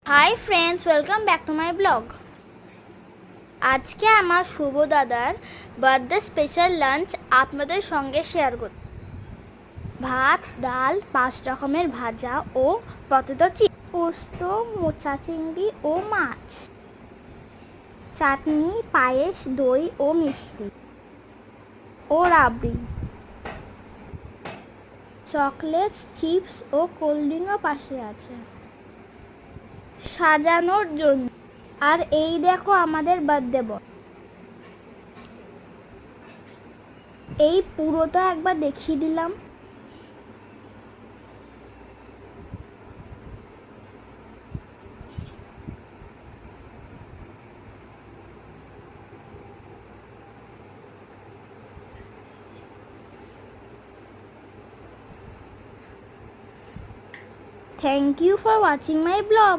Hi friends, welcome back to my blog. আজকে আমার শুভ দাদার বার্থডে স্পেশাল লাঞ্চ আপনাদের সঙ্গে শেয়ার করি। ভাত, ডাল, 5 রকমের ভাজা ও পটেটো চিপস, পোস্ত, মোচা চিংড়ি ও মাছ, চাটনি, পায়েস, দই ও মিষ্টি ও রাবড়ি, চকলেটস, চিপস ও কোল্ড ড্রিঙ্কও পাশে আছে সাজানোর জন্য। আর এই দেখো আমাদের বার্থডে বয়। এই পুরোটা একবার দেখিয়ে দিলাম। Thank you for watching my blog.